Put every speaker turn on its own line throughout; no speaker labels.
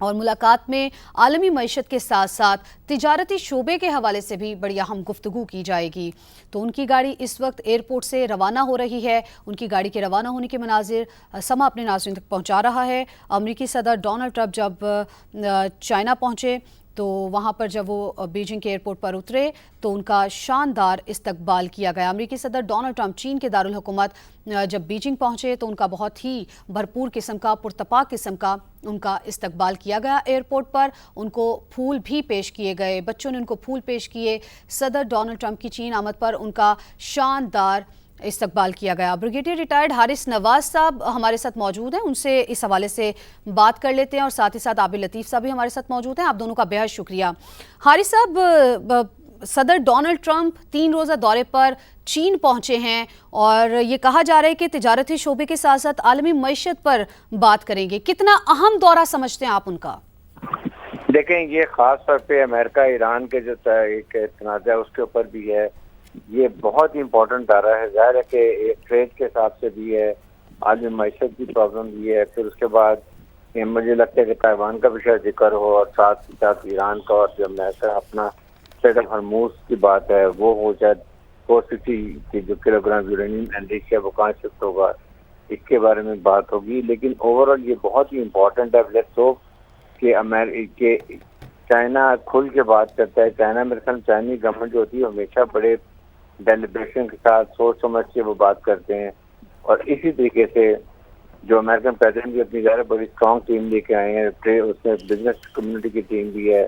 اور ملاقات میں عالمی معیشت کے ساتھ ساتھ تجارتی شعبے کے حوالے سے بھی بڑی اہم گفتگو کی جائے گی۔ تو ان کی گاڑی اس وقت ایئرپورٹ سے روانہ ہو رہی ہے، ان کی گاڑی کے روانہ ہونے کے مناظر سما اپنے ناظرین تک پہنچا رہا ہے۔ امریکی صدر ڈونلڈ ٹرمپ جب چائنا پہنچے تو وہاں پر جب وہ بیجنگ کے ایئرپورٹ پر اترے تو ان کا شاندار استقبال کیا گیا۔ امریکی صدر ڈونلڈ ٹرمپ چین کے دارالحکومت جب بیجنگ پہنچے تو ان کا بہت ہی بھرپور قسم کا، پرتپاک قسم کا ان کا استقبال کیا گیا ایئرپورٹ پر۔ ان کو پھول بھی پیش کیے گئے، بچوں نے ان کو پھول پیش کیے۔ صدر ڈونلڈ ٹرمپ کی چین آمد پر ان کا شاندار استقبال کیا گیا۔ بریگیڈیئر ریٹائرڈ حارث نواز صاحب ہمارے ساتھ موجود ہیں، ان سے اس حوالے سے بات کر لیتے ہیں، اور ساتھ ہی ساتھ عابد لطیف صاحب بھی ہمارے ساتھ موجود ہیں۔ آپ دونوں کا بہت شکریہ۔ حارث صاحب، صدر ڈونلڈ ٹرمپ 3 روزہ دورے پر چین پہنچے ہیں اور یہ کہا جا رہا ہے کہ تجارتی شعبے کے ساتھ ساتھ عالمی معیشت پر بات کریں گے، کتنا اہم دورہ سمجھتے ہیں آپ ان کا؟
دیکھیں، یہ خاص طور پہ امریکہ ایران کے جو ایک تنازع ہے اس کے اوپر بھی ہے، یہ بہت ہی امپورٹنٹ دورہ ہے۔ ظاہر ہے کہ ایک ٹریڈ کے حساب سے بھی ہے، عالمی معیشت کی پرابلم بھی ہے، پھر اس کے بعد مجھے لگتا ہے کہ تائیوان کا بھی شاید ذکر ہو، اور ساتھ ہی ساتھ ایران کا، اور جو امریکہ اپنا اسٹریٹ آف ہرموز کی بات ہے وہ ہو، شاید 460 کی جو کلو گرام یورینیم انریچ ہے وہ کہاں شفٹ ہوگا، اس کے بارے میں بات ہوگی۔ لیکن اوور آل یہ بہت ہی امپورٹنٹ ہے۔ لیٹس ہوپ کہ چائنا کھل کے بات کرتا ہے۔ چائنا میرے خیال چائنی گورنمنٹ جو ہوتی ہے ہمیشہ بڑے ڈیلیبریشن کے ساتھ سوچ سمجھ کے وہ بات کرتے ہیں، اور اسی طریقے سے جو امریکن پریزیڈنٹ بھی اپنی ظاہر بڑی اسٹرانگ ٹیم لے کے آئے ہیں، اس میں بزنس کمیونٹی کی ٹیم بھی ہے،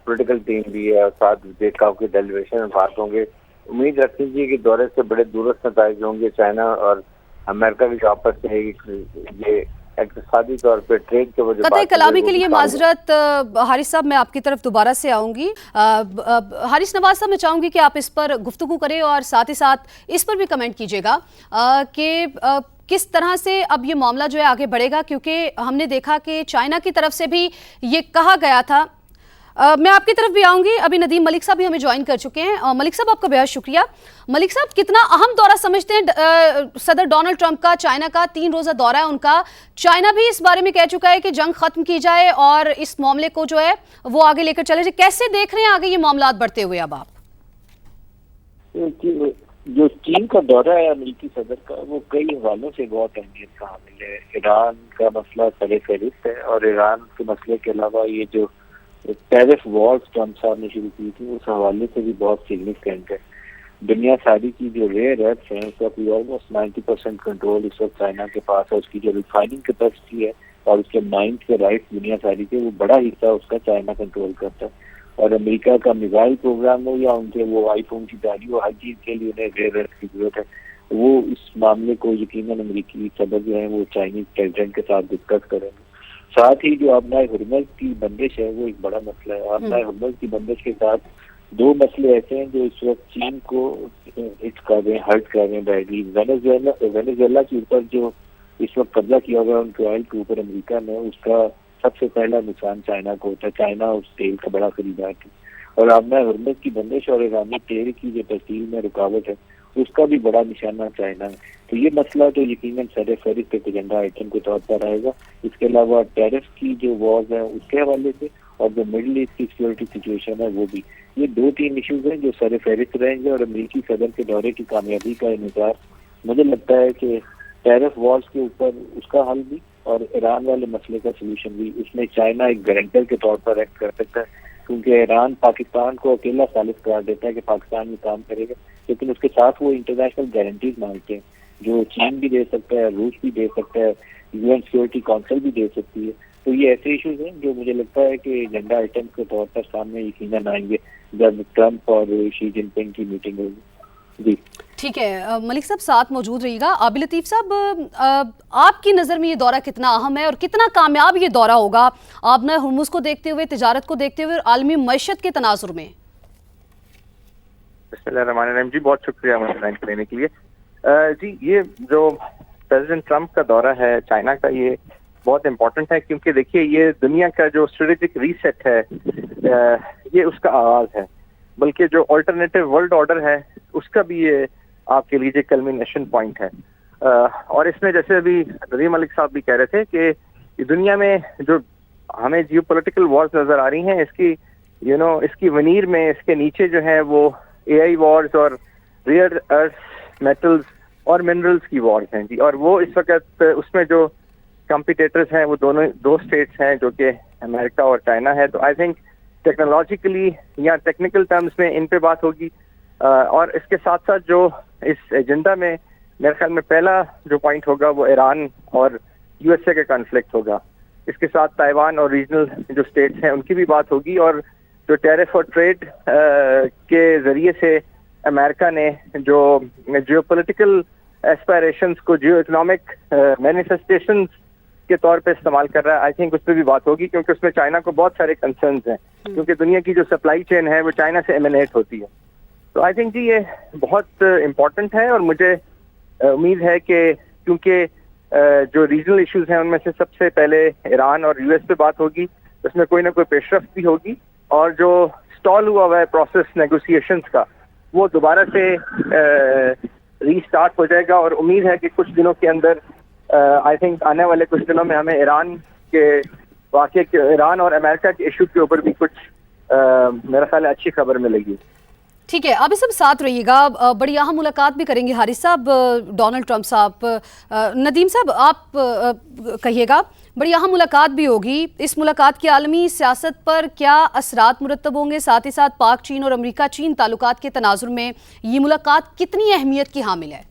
پولیٹیکل ٹیم بھی ہے، اور ساتھ دیکھا کہ ڈیلیبریشن میں بات ہوں گے۔ امید رکھتے ہیں کہ دورے سے بڑے دورست نتائج ہوں گے۔ چائنا اور امریکہ کی آپس میں یہ اقتصادی طور پہ ٹریڈ کے وجہ
قطع کلامی کے لیے معذرت حارث صاحب، میں آپ کی طرف دوبارہ سے آؤں گی۔ حارث نواز صاحب، میں چاہوں گی کہ آپ اس پر گفتگو کریں اور ساتھ ہی ساتھ اس پر بھی کمنٹ کیجیے گا کہ کس طرح سے اب یہ معاملہ جو ہے آگے بڑھے گا، کیونکہ ہم نے دیکھا کہ چائنا کی طرف سے بھی یہ کہا گیا تھا۔ میں آپ کی طرف بھی آؤں گی، ابھی ندیم ملک صاحب بھی ہمیں جوائن کر چکے ہیں۔ ملک صاحب، آپ کا بہت شکریہ۔ ملک صاحب، کتنا اہم دورہ سمجھتے ہیں صدر ڈونلڈ ٹرمپ کا چائنا کا؟ 3 روزہ دورہ ہے ان کا۔ چائنا بھی اس بارے میں کہہ چکا ہے کہ جنگ ختم کی جائے اور اس معاملے کو جو ہے وہ آگے لے کر چلے جائے۔ کیسے دیکھ رہے ہیں آگے یہ معاملات بڑھتے ہوئے اب آپ؟
جو چین کا دورہ ہے امریکی صدر کا، وہ کئی حوالوں سے بہت اہمیت کا حامل ہے۔ ایران کا مسئلہ سر فہرست ہے، اور ایران کے مسئلے کے علاوہ یہ جو ٹیرف وارز ٹرمپ صاحب نے شروع کی تھی اس حوالے سے بھی بہت سگنیفیکینٹ ہے۔ دنیا ساری کی جو ریئر ارتھس ہیں اس کا کوئی آلموسٹ 90% کنٹرول اس وقت چائنا کے پاس ہے۔ اس کی جو ریفائننگ کیپیسٹی ہے اور اس کے مائنڈ کے رائٹ دنیا ساری کے، وہ بڑا حصہ اس کا چائنا کنٹرول کرتا ہے۔ اور امریکہ کا میزائل پروگرام ہو یا ان کے وہ آئی فون کی گاڑی ہو، ہر چیز کے لیے انہیں ریئر ارتھ کی ضرورت ہے۔ وہ اس معاملے کو یقیناً امریکی صدر جو ہیں وہ چائنیز پریزیڈنٹ کے ساتھ ڈسکس کریں گے۔ ساتھ ہی جو آبنائے ہرمز کی بندش ہے وہ ایک بڑا مسئلہ ہے۔ آبنائے ہرمز کی بندش کے ساتھ 2 مسئلے ایسے ہیں جو اس وقت چین کو ہٹ کر رہے ہیں بیڈلی۔ وینیزویلا کے اوپر جو اس وقت قبضہ کیا ہوا ہے ان کے آئل کے اوپر امریکہ نے، اس کا سب سے پہلا نقصان چائنا کو ہوتا ہے۔ چائنا اس تیل کا بڑا خریدار ہے، اور آبنائے ہرمز کی بندش اور ایرانی تیل کی جو ترسیل میں رکاوٹ ہے اس کا بھی بڑا نشانہ چائنا ہے۔ تو یہ مسئلہ تو یقیناً سر فہرست ایک ایجنڈا آئٹم کے طور پر رہے گا۔ اس کے علاوہ ٹیرف کی جو وارز ہیں اس کے حوالے سے، اور جو مڈل ایسٹ کی سیکورٹی سچویشن ہے وہ بھی، یہ 2-3 ایشوز ہیں جو سر فہرست رہیں گے۔ اور امریکی صدر کے دورے کی کامیابی کا انتظار مجھے لگتا ہے کہ ٹیرف وارز کے اوپر اس کا حل بھی اور ایران والے مسئلے کا سلوشن بھی، اس میں چائنا ایک گارنٹر کے طور پر ایکٹ کر سکتا ہے، کیونکہ ایران پاکستان کو اکیلا ثابت قرار دیتا ہے کہ پاکستان میں کام کرے گا، لیکن اس کے ساتھ وہ انٹرنیشنل گارنٹیز مانگتے ہیں جو چین بھی دے سکتا ہے، روس بھی دے سکتا ہے، UN سیکورٹی کونسل بھی دے سکتی ہے۔ تو یہ ایسے ایشوز ہیں جو مجھے لگتا ہے کہ ایجنڈا آئٹم کے طور پر سامنے یقیناً آئیں گے جب ٹرمپ اور شی جن پنگ کی میٹنگ ہوگی۔ جی
ٹھیک ہے، ملک صاحب ساتھ موجود رہیے گا۔ عابد لطیف صاحب، آپ کی نظر میں یہ دورہ کتنا اہم ہے اور کتنا کامیاب یہ دورہ ہوگا آبنائے ہرمز کو دیکھتے ہوئے، تجارت کو دیکھتے ہوئے اور عالمی معیشت کے تناظر میں؟
بسم اللہ الرحمن الرحیم۔ جی بہت شکریہ مجھے لائن لینے کے لیے۔ جی یہ جو پریزیڈنٹ ٹرمپ کا دورہ ہے چائنا کا، یہ بہت امپورٹنٹ ہے، کیونکہ دیکھیے یہ دنیا کا جو اسٹریٹجک ریسیٹ ہے یہ اس کا آغاز ہے، بلکہ جو آلٹرنیٹو ورلڈ آرڈر ہے اس کا بھی یہ آپ کے لیجیے کلمینیشن پوائنٹ ہے۔ اور اس میں جیسے ابھی ندیم ملک صاحب بھی کہہ رہے تھے کہ دنیا میں جو ہمیں جیو پولیٹیکل وارز نظر آ رہی ہیں. اس کی اس کی ونیر میں اس کے نیچے جو ہے وہ اے آئی وارز اور ریئر ارتھ میٹلز اور منرلز کی وارز ہیں جی. اور وہ اس وقت اس میں جو کمپیٹیٹرز ہیں وہ دو اسٹیٹس ہیں جو کہ امریکہ اور چائنا ہے. تو آئی تھنک ٹیکنالوجیکلی یا ٹیکنیکل ٹرمز میں ان پہ بات ہوگی. اور اس کے ساتھ ساتھ جو اس ایجنڈا میں میرے خیال میں پہلا جو پوائنٹ ہوگا وہ ایران اور یو ایس اے کا کنفلکٹ ہوگا. اس کے ساتھ تائیوان اور ریجنل جو اسٹیٹس ہیں ان کی بھی بات ہوگی. اور جو ٹیرف اور ٹریڈ کے ذریعے سے امریکہ نے جو جیو پولیٹیکل ایسپائریشنز کو جیو اکنامک مینیفیسٹیشنز کے طور پہ استعمال کر رہا ہے, آئی تھنک اس پہ بھی بات ہوگی, کیونکہ اس میں چائنا کو بہت سارے کنسرنز ہیں, کیونکہ دنیا کی جو سپلائی چین ہے وہ چائنا سے ایمینیٹ ہوتی ہے. تو آئی تھنک جی یہ بہت امپورٹنٹ ہے. اور مجھے امید ہے کہ کیونکہ جو ریجنل ایشوز ہیں ان میں سے سب سے پہلے ایران اور یو ایس پہ بات ہوگی, اس میں کوئی نہ کوئی پیش رفت بھی ہوگی. اور جو سٹال ہوا ہوا ہے پروسیس نیگوسیشنز کا وہ دوبارہ سے ری اسٹارٹ ہو جائے گا. اور امید ہے کہ کچھ دنوں کے اندر آئی تھنک آنے والے کچھ دنوں میں ہمیں ایران کے واقعے کے ایران اور امریکہ کے ایشو کے اوپر بھی کچھ میرا خیال ہے اچھی خبر ملے گی.
ٹھیک ہے, آپ سب ساتھ رہیے گا, بڑی اہم ملاقات بھی کریں گے حارث صاحب, ڈونلڈ ٹرمپ صاحب. ندیم صاحب آپ کہیے گا, بڑی اہم ملاقات بھی ہوگی, اس ملاقات کے عالمی سیاست پر کیا اثرات مرتب ہوں گے؟ ساتھ ہی ساتھ پاک چین اور امریکہ چین تعلقات کے تناظر میں یہ ملاقات کتنی اہمیت کی حامل ہے؟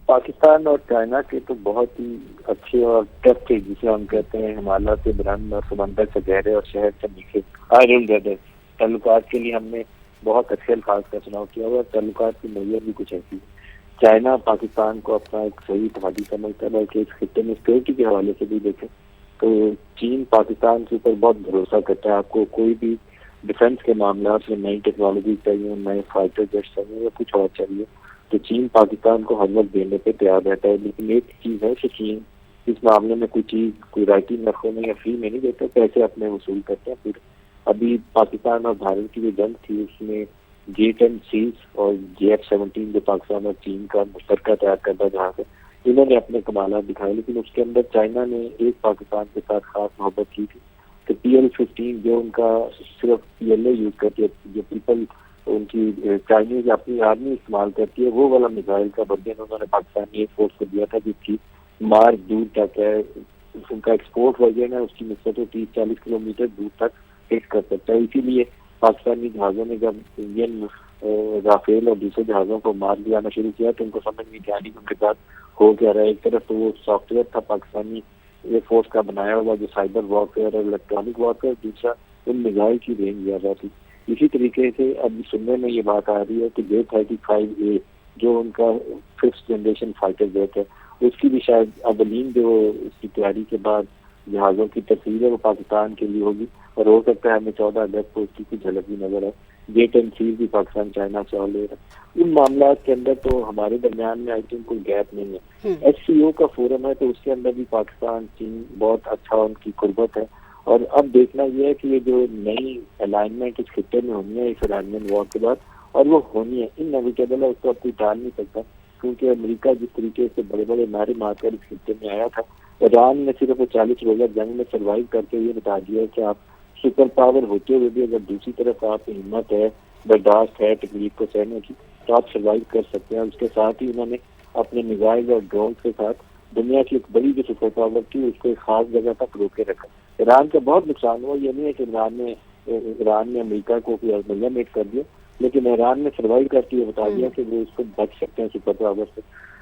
پاکستان اور چائنا کے تو بہت ہی اچھے اور ٹف تھے, جسے ہم کہتے ہیں ہمالیہ سے بلند اور سمندر سے گہرے اور شہر سے نیچے آئرن گردر تعلقات کے لیے ہم نے بہت اچھے الفاظ کا چناؤ کیا ہوا. تعلقات کی نوعیت بھی کچھ ایسی ہے. چائنا پاکستان کو اپنا ایک صحیح اتحادی سمجھتا ہے کہ اس خطے میں سیکورٹی کے حوالے سے بھی دیکھیں تو چین پاکستان کے اوپر بہت بھروسہ کرتا ہے. آپ کو کوئی بھی ڈیفینس کے معاملات میں نئی ٹیکنالوجی چاہیے, نئے فائٹر جیٹس چاہیے یا کچھ اور چاہیے تو چین پاکستان کو ہر وقت دینے پہ تیار رہتا ہے. لیکن ایک چیز ہے کہ چین اس معاملے میں کوئی چیز کوئی رائٹی نرخوں میں یا فری میں نہیں دیتا, پیسے اپنے وصول کرتے ہیں. پھر ابھی پاکستان اور بھارت کی جو جنگ تھی اس میں J-10 سیز اور JF-17 جو پاکستان اور چین کا مشترکہ تیار کردہ جہاز ہے, انہوں نے اپنے کمالات دکھائے. لیکن اس کے اندر چائنا نے ایک پاکستان کے ساتھ خاص محبت کی تھی کہ PL-15 جو ان کا صرف PLA یوز کرتی ہے, جو پیپل ان کی چائنیز اپنی آرمی استعمال کرتی ہے, وہ والا میزائل کا بدلن انہوں نے پاکستانی ایئر فورس کو دیا تھا, جس کی مار دور تک ہے. ان کا ایکسپورٹ ورژن ہے, اس کی نسبت 30-40 کلومیٹر دور تک ہٹ کر سکتا ہے. اسی لیے پاکستانی جہازوں نے جب انڈین رافیل اور دوسرے جہازوں کو مار دیا شروع کیا تو ان کو سمجھ نہیں آنی ان کے ساتھ ہو کیا رہا ہے. ایک طرف تو وہ سافٹ ویئر تھا پاکستانی ایئر فورس کا بنایا ہوا جو سائبر وارفیئر اور الیکٹرانک وارفیئر, دوسرا ان میزائل کی رینج زیادہ تھی. اسی طریقے سے اب سننے میں یہ بات آ رہی ہے کہ J-35A جو ان کا 5th جنریشن فائٹر جیٹ ہے اس کی بھی شاید اولین جو اس کی تیاری کے بعد جہازوں کی تصویر ہے وہ پاکستان کے لیے ہوگی, اور ہو سکتا ہے ہمیں 14 اگست کو اس کی کچھ جھلک بھی نظر آئے. J-10 سیز بھی پاکستان چائنا سے اور لے رہا ہے. ان معاملات کے اندر تو ہمارے درمیان میں آئی تھنک کوئی گیپ نہیں ہے. SCO کا فورم ہے تو اس کے اندر بھی پاکستان چین بہت اچھا ان کی قربت ہے. اور اب دیکھنا یہ ہے کہ یہ جو نئی الائنمنٹ اس خطے میں ہونی ہے اس الائنمنٹ وار کے بعد, اور وہ ہونی ہے انیویٹیبل ہے, اس کو اب کوئی ٹال نہیں سکتا, کیونکہ امریکہ جس طریقے سے بڑے بڑے نعرے مار کر اس خطے میں آیا تھا, ایران نے صرف 40 روزہ جنگ میں سروائیو کر کے یہ بتا دیا ہے کہ آپ سپر پاور ہوتے ہوئے بھی اگر دوسری طرف آپ ہمت ہے, برداشت ہے تکلیف کو سہنے کی تو آپ سروائیو کر سکتے ہیں. اس کے ساتھ ہی انہوں نے اپنے میزائل اور ڈرون کے ساتھ دنیا کی ایک بڑی جو سپر پاور تھی اس کو ایک خاص جگہ تک روکے رکھا. ایران کا بہت نقصان ہوا, یہ نہیں ہے کہ ایران نے امریکہ کو میٹ کر دیا, لیکن ایران نے سروائیو کر کے یہ بتا دیا کہ وہ اس کو بچ سکتے ہیں سپر پاور سے.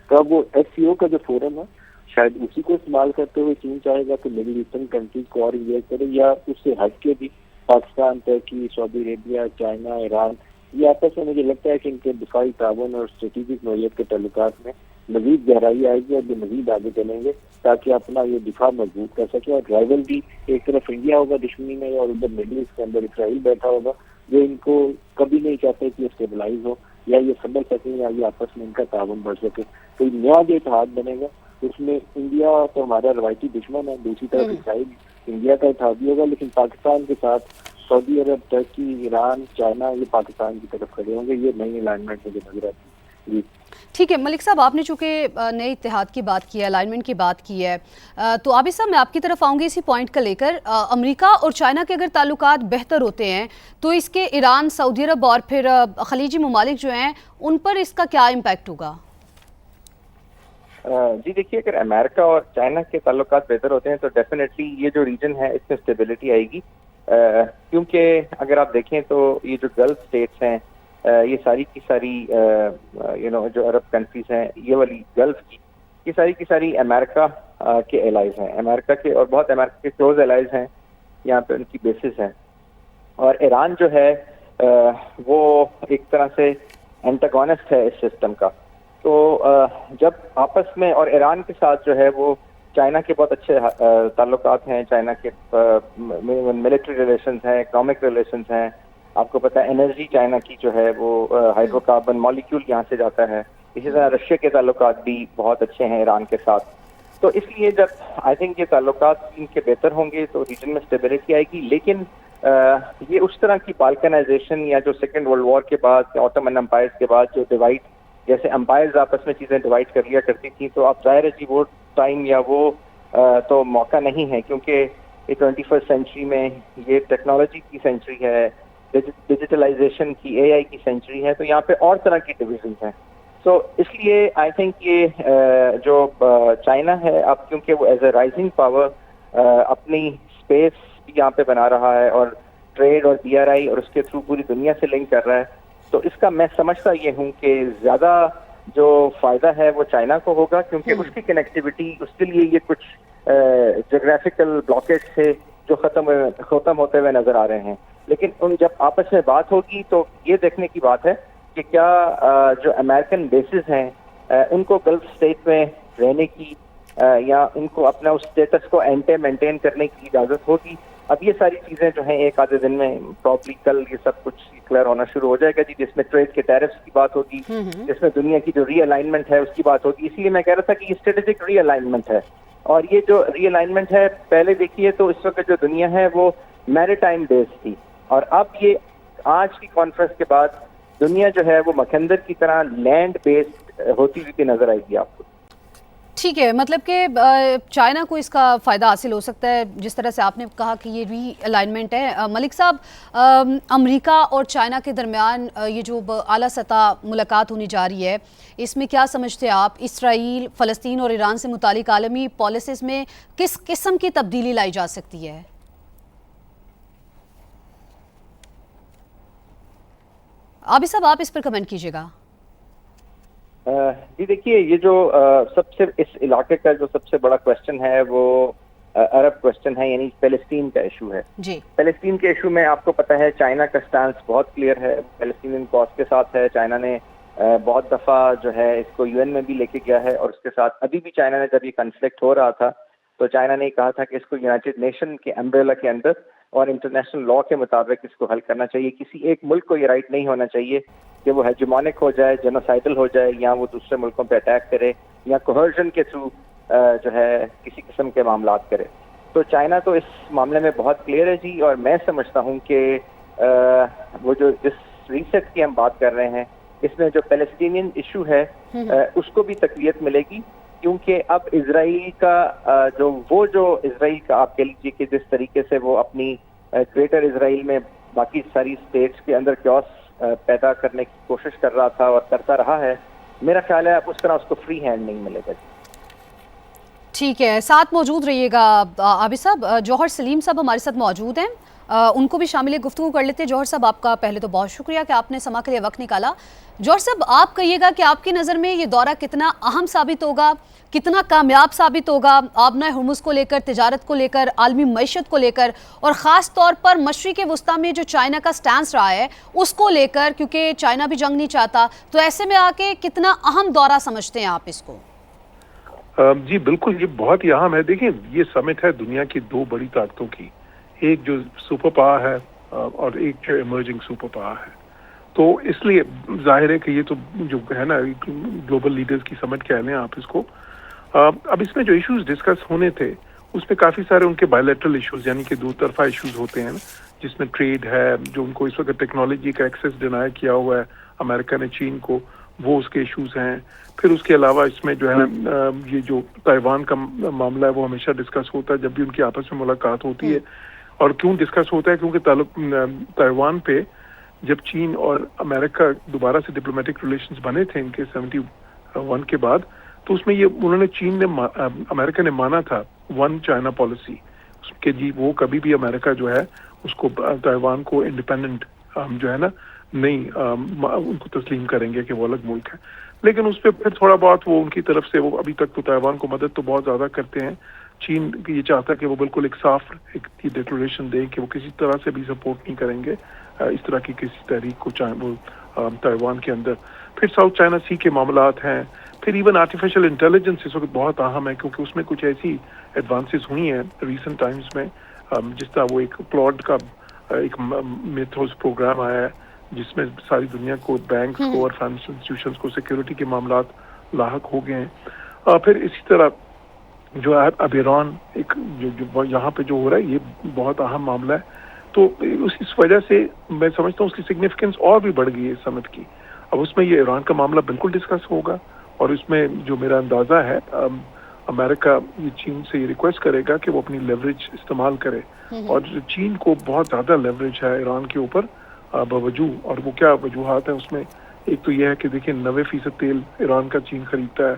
تو اب وہ SCO کا جو فورم ہے شاید اسی کو استعمال کرتے ہوئے چین چاہے گا کہ مڈل ایسٹرن کنٹریز کو اور انگیج کرے, یا اس سے ہٹ کے بھی پاکستان, ترکی, سعودی عربیہ, چائنا, ایران یہ آپس میں مجھے لگتا ہے کہ ان کے دفاعی تعاون اور اسٹریٹجک نوعیت کے تعلقات میں مزید گہرائی آئے گی اور یہ مزید آگے چلیں گے تاکہ اپنا یہ دفاع مضبوط کر سکے. اور رائیول بھی ایک طرف انڈیا ہوگا دشمنی میں اور ادھر مڈل ایسٹ کے اندر اسرائیل بیٹھا ہوگا جو ان کو کبھی نہیں چاہتے کہ اسٹیبلائز ہو یا یہ سمجھ سکیں یا یہ آپس میں ان کا تعاون بڑھ سکے. تو نیا جو اتحاد بنے گا اس میں انڈیا تو ہمارا روایتی دشمن ہے, دوسری طرف اسرائیل انڈیا کا اتحادی ہوگا, لیکن پاکستان کے ساتھ سعودی عرب, ترکی, ایران, چائنا یہ پاکستان کی طرف کھڑے ہوں گے. یہ نئی الائنمنٹ مجھے نظر آتی ہے.
ٹھیک ہے ملک صاحب، آپ نے چونکہ نئے اتحاد کی بات کی ہے، الائنمنٹ کی بات کی ہے، تو عابد صاحب میں آپ کی طرف آؤں گی اسی پوائنٹ کا لے کر. امریکہ اور چائنا کے اگر تعلقات بہتر ہوتے ہیں تو اس کے ایران، سعودی عرب اور پھر خلیجی ممالک جو ہیں ان پر اس کا کیا امپیکٹ ہوگا؟
جی دیکھیے، اگر امریکہ اور چائنا کے تعلقات بہتر ہوتے ہیں تو ڈیفینیٹلی یہ جو ریجن ہے اس میں اسٹیبلٹی آئے گی، کیونکہ اگر آپ دیکھیں تو یہ جو گلف اسٹیٹس ہیں یہ ساری کی ساری جو عرب کنٹریز ہیں، یہ والی گلف کی یہ ساری کی ساری امریکہ کے الائز ہیں، امریکہ کے اور بہت امریکہ کے کلوز الائز ہیں، یہاں پہ ان کی بیسز ہیں. اور ایران جو ہے وہ ایک طرح سے اینٹاگونسٹ ہے اس سسٹم کا. تو جب آپس میں اور ایران کے ساتھ جو ہے وہ چائنا کے بہت اچھے تعلقات ہیں، چائنا کے ملٹری ریلیشنز ہیں، اکنامک ریلیشنز ہیں. آپ کو پتہ ہے انرجی چائنا کی جو ہے وہ ہائیڈرو کاربن مالیکیول یہاں سے جاتا ہے. اسی طرح رشیا کے تعلقات بھی بہت اچھے ہیں ایران کے ساتھ. تو اس لیے جب آئی تھنک یہ تعلقات ان کے بہتر ہوں گے تو ریجن میں اسٹیبلٹی آئے گی. لیکن یہ اس طرح کی بالکنائزیشن یا جو سیکنڈ ورلڈ وار کے بعد یا آٹومن امپائرز کے بعد جو ڈیوائڈ، جیسے امپائرز آپس میں چیزیں ڈیوائڈ کر لیا کرتی تھیں، تو اب ظاہر ہے جی وہ ٹائم یا وہ تو موقع نہیں ہے، کیونکہ یہ 21 سینچری میں یہ ٹیکنالوجی کی سینچری ہے، ڈیجیٹلائزیشن کی، اے آئی کی سینچری ہے. تو یہاں پہ اور طرح کی ڈویژنز ہیں. تو اس لیے آئی تھنک یہ جو چائنا ہے اب، کیونکہ وہ ایز اے رائزنگ پاور اپنی اسپیس بھی یہاں پہ بنا رہا ہے اور ٹریڈ اور پی آر آئی اور اس کے تھرو پوری دنیا سے لنک کر رہا ہے، تو اس کا میں سمجھتا یہ ہوں کہ زیادہ جو فائدہ ہے وہ چائنا کو ہوگا، کیونکہ اس کی کنیکٹیوٹی، اس کے لیے یہ کچھ جغرافیکل بلاکیج تھے جو ختم ہوتے ہوئے نظر آ رہے ہیں. لیکن ان جب آپس میں بات ہوگی تو یہ دیکھنے کی بات ہے کہ کیا جو امریکن بیسز ہیں ان کو گلف اسٹیٹ میں رہنے کی یا ان کو اپنا اس اسٹیٹس کو مینٹین کرنے کی اجازت ہوگی. اب یہ ساری چیزیں جو ہیں ایک آدھے دن میں پرابلی کل یہ سب کچھ کلیئر ہونا شروع ہو جائے گا جی، جس میں ٹریڈ کے ٹیرفس کی بات ہوگی، جس میں دنیا کی جو ری الائنمنٹ ہے اس کی بات ہوگی. اسی لیے میں کہہ رہا تھا کہ یہ اسٹریٹجک ری الائنمنٹ ہے. اور یہ جو ری الائنمنٹ ہے پہلے دیکھیے تو اس وقت جو دنیا ہے وہ میری ٹائم بیس تھی، اور اب یہ آج کی کانفرنس کے بعد دنیا جو ہے وہ مکھندر کی طرح لینڈ بیسڈ ہوتی ہوئی نظر آئے گی آپ کو.
ٹھیک ہے، مطلب کہ چائنا کو اس کا فائدہ حاصل ہو سکتا ہے، جس طرح سے آپ نے کہا کہ یہ ری الائنمنٹ ہے. ملک صاحب، امریکہ اور چائنا کے درمیان یہ جو اعلیٰ سطح ملاقات ہونی جا رہی ہے، اس میں کیا سمجھتے ہیں آپ اسرائیل، فلسطین اور ایران سے متعلق عالمی پالیسیز میں کس قسم کی تبدیلی لائی جا سکتی ہے؟ عابد صاحب آپ اس پر کمنٹ کیجیے گا.
جی دیکھیے، یہ جو سب سے اس علاقے کا جو سب سے بڑا کوشچن ہے وہ عرب کوشچن ہے، یعنی فلسطین کا ایشو ہے.
جی،
فلسطین کے ایشو میں آپ کو پتہ ہے چائنا کا سٹانس بہت کلیئر ہے، فلسطینین کاز کے ساتھ ہے. چائنا نے بہت دفعہ جو ہے اس کو UN میں بھی لے کے گیا ہے، اور اس کے ساتھ ابھی بھی چائنا نے جب یہ کنفلکٹ ہو رہا تھا تو چائنا نے کہا تھا کہ اس کو یونائٹڈ نیشن کے امبریلا کے اندر اور انٹرنیشنل لا کے مطابق اس کو حل کرنا چاہیے. کسی ایک ملک کو یہ رائٹ نہیں ہونا چاہیے کہ وہ ہیجمونک ہو جائے، جینوسائیڈل ہو جائے، یا وہ دوسرے ملکوں پہ اٹیک کرے یا کوہرژن کے تھرو جو ہے کسی قسم کے معاملات کرے. تو چائنا تو اس معاملے میں بہت کلیئر ہے جی. اور میں سمجھتا ہوں کہ وہ جو جس ریسیٹ کی ہم بات کر رہے ہیں، اس میں جو فلسطینین ایشو ہے اس کو بھی تقویت ملے گی، کیونکہ اب اسرائیل کا اسرائیل کا آپ کہہ لیجیے کہ جس طریقے سے وہ اپنی گریٹر اسرائیل میں باقی ساری اسٹیٹس کے اندر کیوس پیدا کرنے کی کوشش کر رہا تھا اور کرتا رہا ہے، میرا خیال ہے اب اس طرح اس کو فری ہینڈ نہیں ملے گا.
ٹھیک ہے، ساتھ موجود رہیے گا. عابد صاحب، جوہر سلیم صاحب ہمارے ساتھ موجود ہیں، ان کو بھی شامل گفتگو کر لیتے ہیں. جوہر صاحب، آپ کا پہلے تو بہت شکریہ کہ آپ نے سما کے لیے وقت نکالا. جوہر صاحب، آپ کہیے گا کہ آپ کی نظر میں یہ دورہ کتنا اہم ثابت ہوگا، کتنا کامیاب ثابت ہوگا آبنائے ہرمز کو لے کر، تجارت کو لے کر، عالمی معیشت کو لے کر، اور خاص طور پر مشرق وسطیٰ میں جو چائنا کا سٹانس رہا ہے اس کو لے کر، کیونکہ چائنا بھی جنگ نہیں چاہتا، تو ایسے میں آ کے کتنا اہم دورہ سمجھتے ہیں آپ اس کو؟
جی بالکل، یہ بہت ہی اہم ہے. دیکھیں، یہ سمٹ ہے دنیا کی دو بڑی طاقتوں کی، ایک جو سپر پاور ہے اور ایک جو ایمرجنگ سپر پاور ہے. تو اس لیے ظاہر ہے کہ یہ تو جو ہے نا گلوبل لیڈرز کی سمٹ کہہ لیں آپ اس کو. اب اس میں جو ایشوز ڈسکس ہونے تھے اس میں کافی سارے ان کے بائیلیٹرل ایشوز، یعنی کہ دو طرفہ ایشوز ہوتے ہیں، جس میں ٹریڈ ہے، جو ان کو اس وقت ٹیکنالوجی کا ایکسیس ڈینائی کیا ہوا ہے امریکہ نے چین کو، وہ اس کے ایشوز ہیں. پھر اس کے علاوہ اس میں جو ہے یہ جو تائیوان کا معاملہ ہے وہ ہمیشہ ڈسکس ہوتا ہے جب بھی ان کی آپس میں ملاقات ہوتی ہے. اور کیوں ڈسکس ہوتا ہے؟ کیونکہ تائیوان پہ جب چین اور امریکہ دوبارہ سے ڈپلومیٹک ریلیشنز بنے تھے ان کے 71 کے بعد, تو اس میں یہ انہوں نے امریکہ نے مانا تھا ون چائنا پالیسی کہ جی وہ کبھی بھی امریکہ جو ہے اس کو تائیوان کو انڈیپینڈنٹ جو ہے نا نہیں ان کو تسلیم کریں گے کہ وہ الگ ملک ہے. لیکن اس پہ پھر تھوڑا بہت وہ ان کی طرف سے وہ ابھی تک تو تائیوان کو مدد تو بہت زیادہ کرتے ہیں. چین یہ چاہتا ہے کہ وہ بالکل ایک صاف ایک ڈیکلریشن دیں کہ وہ کسی طرح سے بھی سپورٹ نہیں کریں گے اس طرح کی کسی تحریک کو تائیوان کے اندر. پھر ساؤتھ چائنا سی کے معاملات ہیں. پھر ایون آرٹیفیشل انٹیلیجنس اس وقت بہت اہم ہے کیونکہ اس میں کچھ ایسی ایڈوانسز ہوئی ہیں ریسنٹ ٹائمز میں, جس طرح وہ ایک کلاؤڈ کا ایک میتھوز پروگرام آیا ہے جس میں ساری دنیا کو بینکس کو اور فائنینشل انسٹیٹیوشنز کو سیکیورٹی کے معاملات لاحق ہو گئے ہیں. پھر اسی طرح جو اب ایران ایک جو یہاں پہ جو ہو رہا ہے یہ بہت اہم معاملہ ہے. تو اس وجہ سے میں سمجھتا ہوں اس کی سگنیفیکینس اور بھی بڑھ گئی ہے سمٹ کی. اب اس میں یہ ایران کا معاملہ بالکل ڈسکس ہوگا اور اس میں جو میرا اندازہ ہے امریکہ یہ چین سے یہ ریکویسٹ کرے گا کہ وہ اپنی لیوریج استعمال کرے. اور چین کو بہت زیادہ لیوریج ہے ایران کے اوپر بوجوہ, اور وہ کیا وجوہات ہیں اس میں؟ ایک تو یہ ہے کہ دیکھیں 90% تیل ایران کا چین خریدتا ہے.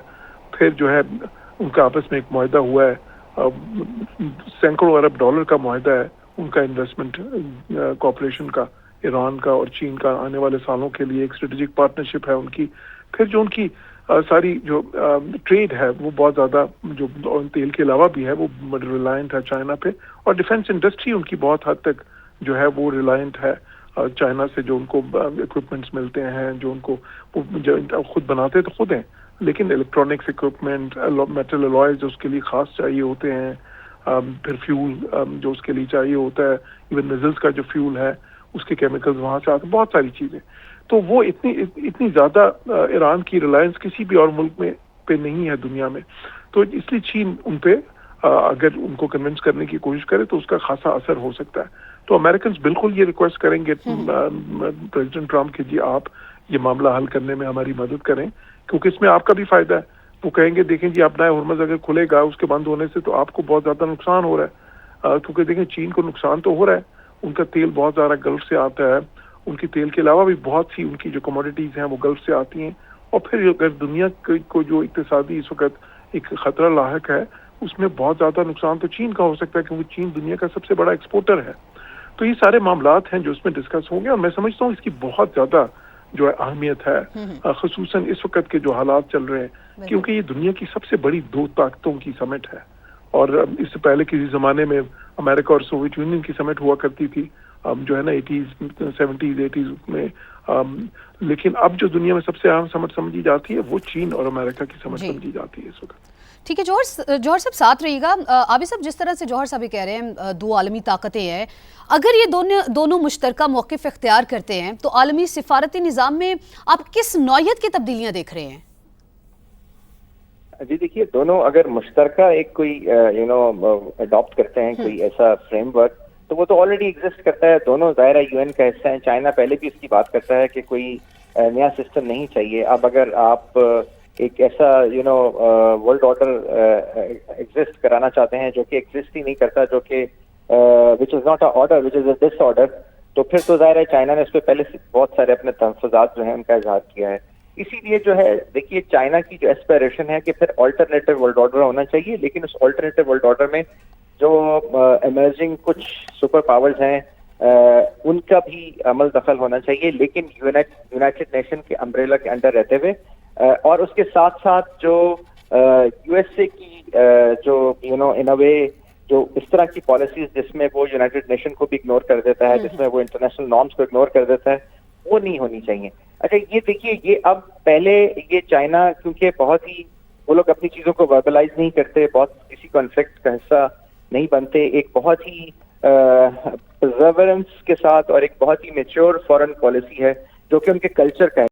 پھر جو ہے ان کا آپس میں ایک معاہدہ ہوا ہے, سینکڑوں ارب ڈالر کا معاہدہ ہے ان کا انویسٹمنٹ کوآپریشن کا, ایران کا اور چین کا آنے والے سالوں کے لیے ایک اسٹریٹجک پارٹنرشپ ہے ان کی. پھر جو ان کی ساری جو ٹریڈ ہے وہ بہت زیادہ جو تیل کے علاوہ بھی ہے وہ ریلائنٹ ہے چائنا پہ, اور ڈیفینس انڈسٹری ان کی بہت حد تک جو ہے وہ ریلائنٹ ہے چائنا سے. جو ان کو اکوپمنٹس ملتے ہیں جو ان کو خود بناتے تو خود ہیں, لیکن الیکٹرانکس اکوپمنٹ میٹل الوائز جو اس کے لیے خاص چاہیے ہوتے ہیں, پھر فیول جو اس کے لیے چاہیے ہوتا ہے, ایون میزلس کا جو فیول ہے اس کے کیمیکلز وہاں سے آتے ہیں, بہت ساری چیزیں. تو وہ اتنی زیادہ ایران کی ریلائنس کسی بھی اور ملک میں پہ نہیں ہے دنیا میں. تو اس لیے چین ان پہ اگر ان کو کنونس کرنے کی کوشش کرے تو اس کا خاصا اثر ہو سکتا ہے. تو امریکنز بالکل یہ ریکویسٹ کریں گے پریزیڈنٹ ٹرمپ کہ جی آپ یہ معاملہ حل کرنے میں ہماری مدد کریں کیونکہ اس میں آپ کا بھی فائدہ ہے. وہ کہیں گے دیکھیں جی آپ نئے ہرمز اگر کھلے گا اس کے بند ہونے سے تو آپ کو بہت زیادہ نقصان ہو رہا ہے, کیونکہ دیکھیں چین کو نقصان تو ہو رہا ہے, ان کا تیل بہت زیادہ گلف سے آتا ہے, ان کی تیل کے علاوہ بھی بہت سی ان کی جو کموڈیٹیز ہیں وہ گلف سے آتی ہیں. اور پھر اگر دنیا کو جو اقتصادی اس وقت ایک خطرہ لاحق ہے اس میں بہت زیادہ نقصان تو چین کا ہو سکتا ہے کیونکہ چین دنیا کا سب سے بڑا ایکسپورٹر ہے. تو یہ سارے معاملات ہیں جو اس میں ڈسکس ہوں گے, اور میں سمجھتا ہوں اس کی بہت زیادہ جو ہے اہمیت ہے, خصوصاً اس وقت کے جو حالات چل رہے ہیں, کیونکہ یہ دنیا کی سب سے بڑی دو طاقتوں کی سمٹ ہے. اور اس سے پہلے کسی زمانے میں امریکہ اور سوویت یونین کی سمٹ ہوا کرتی تھی جو ہے نا 80s 70s 80s میں, لیکن اب جو دنیا میں سب سے اہم سمٹ سمجھی جاتی ہے وہ چین اور امریکہ کی سمٹ سمجھی جاتی ہے اس وقت.
ٹھیک ہے جوہر صاحب ساتھ رہیے گا. عابد صاحب جس طرح سے جوہر صاحب کہہ رہے ہیں دو عالمی طاقتیں ہیں, اگر یہ دونوں مشترکہ موقف اختیار کرتے ہیں تو عالمی سفارتی نظام میں آپ کس نوعیت کی تبدیلیاں دیکھ رہے ہیں؟
جی دیکھیے دونوں اگر مشترکہ ایک کوئی اڈاپٹ کرتے ہیں کوئی ایسا فریم ورک تو وہ تو آلریڈی ایگزسٹ کرتا ہے. دونوں ظاہرہ یو این کا حصہ ہیں. چائنا پہلے بھی اس کی بات کرتا ہے کہ کوئی نیا سسٹم نہیں چاہیے. اب اگر آپ ایک ایسا ورلڈ آرڈر ایگزسٹ کرانا چاہتے ہیں جو کہ ایگزسٹ ہی نہیں کرتا, جو کہ which is not a order which is a disorder, تو پھر تو ظاہر ہے چائنا نے اس پہ پہلے سے بہت سارے اپنے تحفظات جو ہیں ان کا اظہار کیا ہے. اسی لیے جو ہے دیکھیے چائنا کی جو ایسپائریشن ہے کہ پھر آلٹرنیٹو ورلڈ آرڈر ہونا چاہیے, لیکن اس آلٹرنیٹو ورلڈ آرڈر میں جو ایمرجنگ کچھ سپر پاورز ہیں ان کا بھی عمل دخل ہونا چاہیے, لیکن یونائٹڈ نیشن کے امبریلا کے انڈر رہتے ہوئے, اور اس کے ساتھ ساتھ جو یو ایس اے کی جو ان اے وے جو اس طرح کی پالیسیز جس میں وہ یونائٹڈ نیشن کو بھی اگنور کر دیتا ہے, جس میں وہ انٹرنیشنل نارمز کو اگنور کر دیتا ہے, وہ نہیں ہونی چاہیے. اچھا یہ دیکھیے یہ اب پہلے یہ چائنا کیونکہ بہت ہی وہ لوگ اپنی چیزوں کو وربلائز نہیں کرتے, بہت کسی کانفلکٹ کا حصہ نہیں بنتے, ایک بہت ہی پرزرورنس کے ساتھ اور ایک بہت ہی میچور فارن پالیسی ہے جو کہ ان کے کلچر کا ہے.